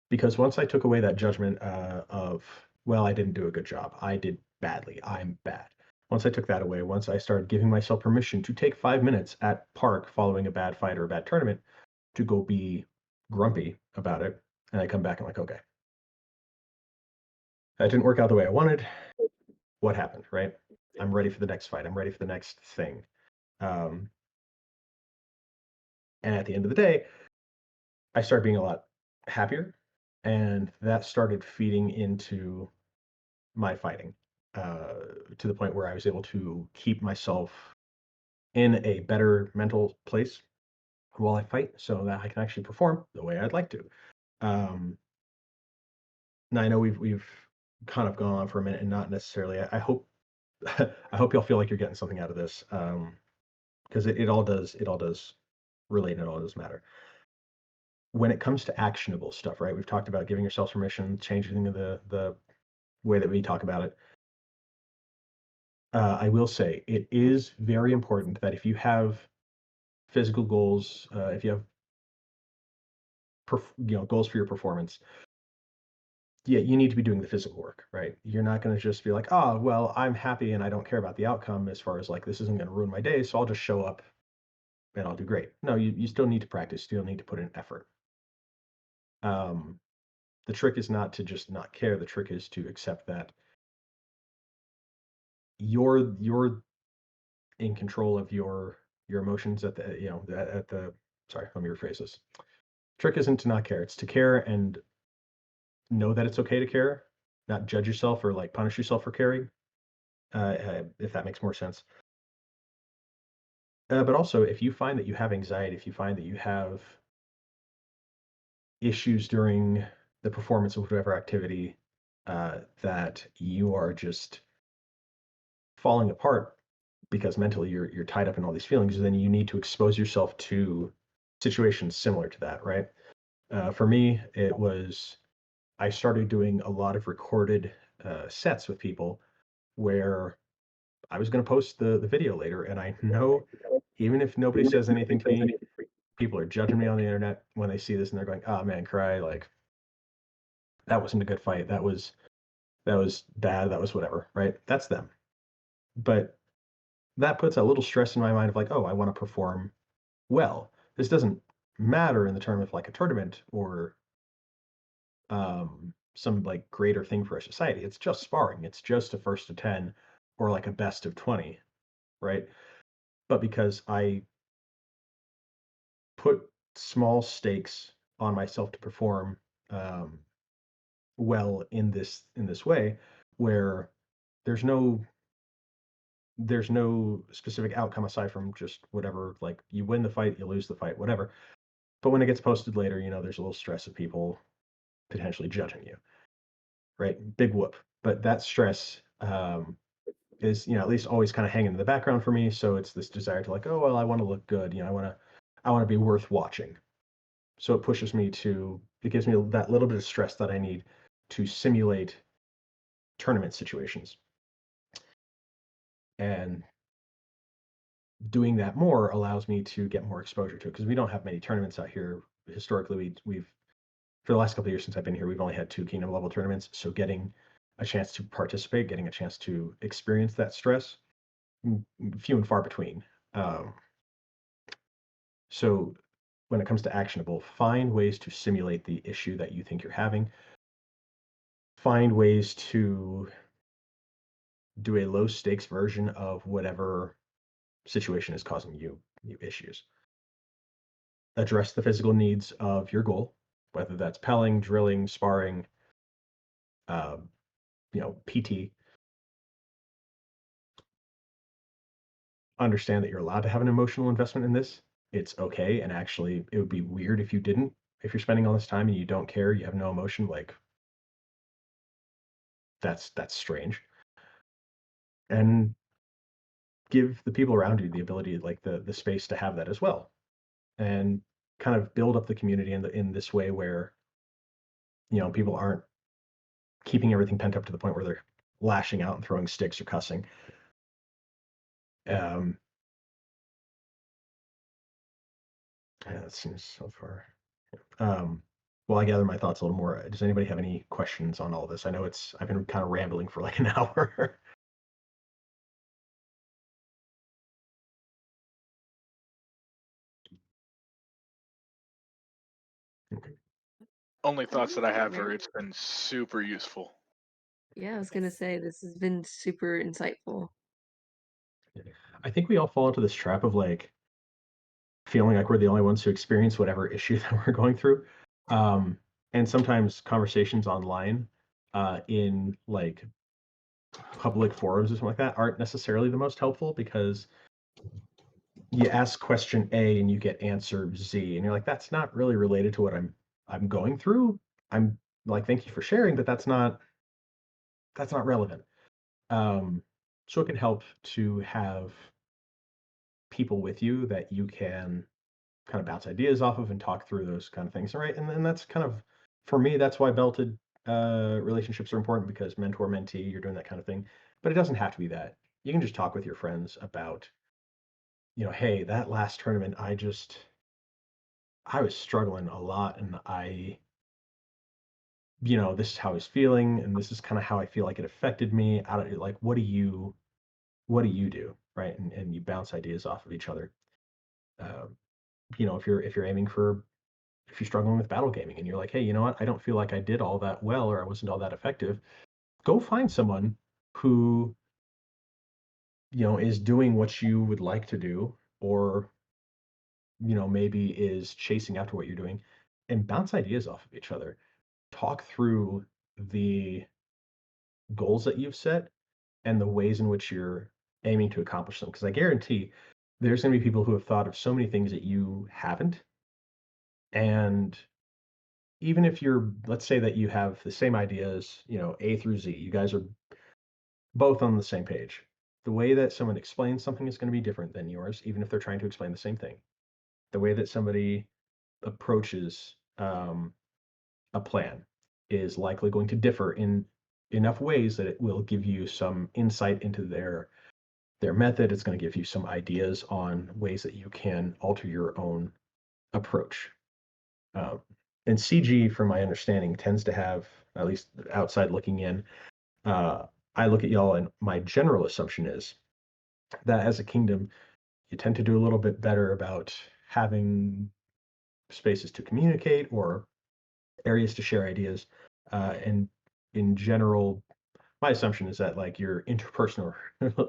Because once I took away that judgment of, well, I didn't do a good job, I did badly, I'm bad. Once I took that away, once I started giving myself permission to take 5 minutes at park following a bad fight or a bad tournament to go be grumpy about it, and I come back and I'm like, okay, that didn't work out the way I wanted. What happened, right? I'm ready for the next fight. I'm ready for the next thing. And at the end of the day, I started being a lot happier, and that started feeding into my fighting to the point where I was able to keep myself in a better mental place while I fight so that I can actually perform the way I'd like to. Now I know we've kind of gone on for a minute and not necessarily. I hope I hope y'all feel like you're getting something out of this, because it all does relate and it all does matter. When it comes to actionable stuff, right? We've talked about giving yourself permission, changing the way that we talk about it. I will say it is very important that if you have physical goals, if you have goals for your performance, yeah, you need to be doing the physical work, right? You're not going to just be like, oh, well, I'm happy and I don't care about the outcome as far as like this isn't going to ruin my day, so I'll just show up and I'll do great. No, you still need to practice, still need to put in effort. The trick is not to just not care. The trick is to accept that you're in control of your emotions at the at the sorry, let me rephrase this. Trick isn't to not care. It's to care and know that it's okay to care, not judge yourself or like punish yourself for caring. If that makes more sense. But also, if you find that you have anxiety, if you find that you have issues during the performance of whatever activity, that you are just falling apart because mentally you're tied up in all these feelings, then you need to expose yourself to situations similar to that, right? For me, it was I started doing a lot of recorded sets with people where I was going to post the video later, and I know even if nobody says anything to me, people are judging me on the internet when they see this, and they're going, "Oh man, Kurai, like that wasn't a good fight. That was bad. That was whatever." Right? That's them. But that puts a little stress in my mind of like, "Oh, I want to perform well." This doesn't matter in the term of like a tournament or some like greater thing for a society. It's just sparring. It's just a first to 10 or like a best of 20, right? But because I put small stakes on myself to perform um, well in this way, where there's no there's no specific outcome aside from just whatever, like you win the fight, you lose the fight, whatever. But when it gets posted later, there's a little stress of people potentially judging you, right? Big whoop. But that stress is at least always kind of hanging in the background for me. So it's this desire to like, oh well, I want to look good. I want to be worth watching. So it gives me that little bit of stress that I need to simulate tournament situations. And doing that more allows me to get more exposure to it because we don't have many tournaments out here. Historically, we've for the last couple of years since I've been here, we've only had 2 kingdom level tournaments. So getting a chance to participate, getting a chance to experience that stress, few and far between. So when it comes to actionable, find ways to simulate the issue that you think you're having. Find ways to do a low stakes version of whatever situation is causing you issues. Address the physical needs of your goal, whether that's pelling, drilling, sparring, PT. Understand that you're allowed to have an emotional investment in this. It's okay, and actually, it would be weird if you didn't. If you're spending all this time and you don't care, you have no emotion, like that's strange. And give the people around you the ability, like the space to have that as well, and kind of build up the community in this way where people aren't keeping everything pent up to the point where they're lashing out and throwing sticks or cussing. Yeah, that seems so far. Well, I gather my thoughts a little more. Does anybody have any questions on all this? I know I've been kind of rambling for like an hour. Okay. Only thoughts that I have are Very- it's been super useful. Yeah, I was gonna say this has been super insightful. I think we all fall into this trap of like feeling like we're the only ones who experience whatever issue that we're going through. And sometimes conversations online in like public forums or something like that aren't necessarily the most helpful, because you ask question A and you get answer Z, and you're like, that's not really related to what I'm going through. I'm like, thank you for sharing, but that's not relevant. So it can help to have people with you that you can kind of bounce ideas off of and talk through those kind of things, right? And that's kind of, for me, that's why belted relationships are important, because mentor mentee, you're doing that kind of thing. But it doesn't have to be that. You can just talk with your friends about, hey, that last tournament, I was struggling a lot, and this is how I was feeling, and this is kind of how I feel like it affected me. I don't like, what do you do, right? And you bounce ideas off of each other. If you're aiming for, if you're struggling with battle gaming and you're like, hey, you know what, I don't feel like I did all that well, or I wasn't all that effective, go find someone who is doing what you would like to do, or maybe is chasing after what you're doing, and bounce ideas off of each other. Talk through the goals that you've set and the ways in which you're aiming to accomplish them, because I guarantee there's going to be people who have thought of so many things that you haven't. And even if let's say that you have the same ideas, A through Z, you guys are both on the same page. The way that someone explains something is going to be different than yours, even if they're trying to explain the same thing. The way that somebody approaches a plan is likely going to differ in enough ways that it will give you some insight into their method. It's going to give you some ideas on ways that you can alter your own approach. And CG, from my understanding, tends to have, at least outside looking in, I look at y'all, and my general assumption is that as a kingdom, you tend to do a little bit better about having spaces to communicate or areas to share ideas. And in general, my assumption is that like your interpersonal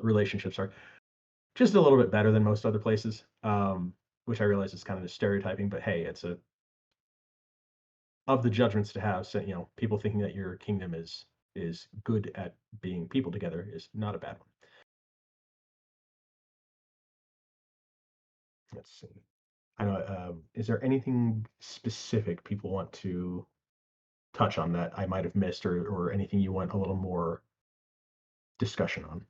relationships are just a little bit better than most other places, which I realize is kind of a stereotyping, but hey, it's of the judgments to have. So, people thinking that your kingdom is good at being people together is not a bad one. Let's see. I know. Is there anything specific people want to touch on that I might have missed, or anything you want a little more discussion on?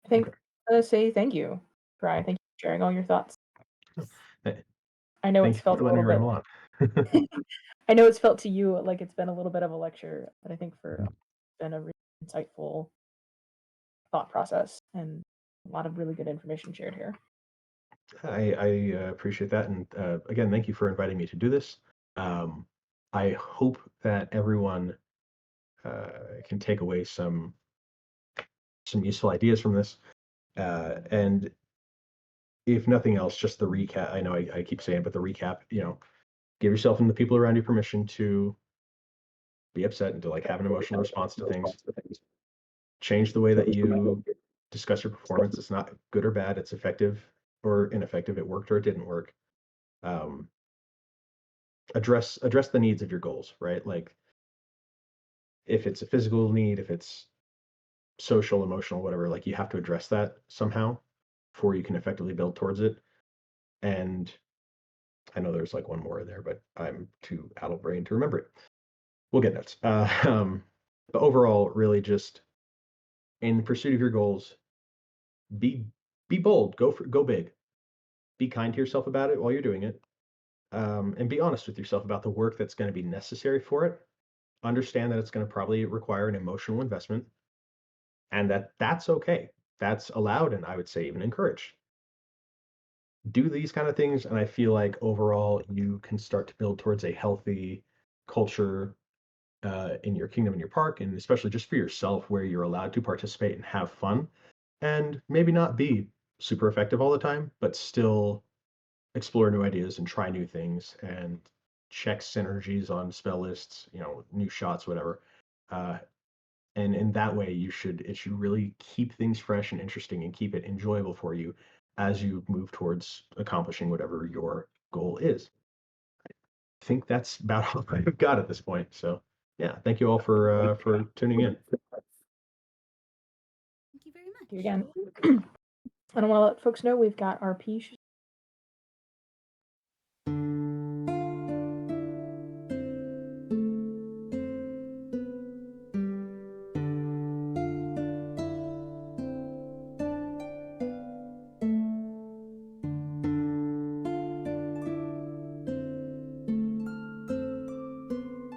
I think say thank you, Kurai. Thank you for sharing all your thoughts. I know Thank it's you felt for a letting me little ramble bit. on. I know it's felt to you like it's been a little bit of a lecture, but I think for it's been a really insightful thought process and a lot of really good information shared here. I appreciate that, and again, thank you for inviting me to do this. I hope that everyone can take away some useful ideas from this, and if nothing else, just the recap. I know I keep saying, but the recap. Give yourself and the people around you permission to be upset and to like have an emotional response to things. Change the way that you discuss your performance. It's not good or bad. It's effective or ineffective. It worked or it didn't work. Address the needs of your goals, right? Like if it's a physical need, if it's social, emotional, whatever, like you have to address that somehow before you can effectively build towards it. And I know there's like one more in there, but I'm too out of brain to remember it. We'll get notes. But overall, really just in pursuit of your goals, be bold, go big, be kind to yourself about it while you're doing it, and be honest with yourself about the work that's going to be necessary for it. Understand that it's going to probably require an emotional investment, and that's okay. That's allowed, and I would say even encouraged. Do these kind of things, and I feel like overall you can start to build towards a healthy culture in your kingdom, in your park, and especially just for yourself, where you're allowed to participate and have fun, and maybe not be super effective all the time, but still explore new ideas and try new things and check synergies on spell lists, new shots, whatever. And in that way, it should really keep things fresh and interesting and keep it enjoyable for you as you move towards accomplishing whatever your goal is. I think that's about all I've got at this point. So yeah, thank you all for tuning in. Thank you very much. Thank you again. I don't want to let folks know we've got our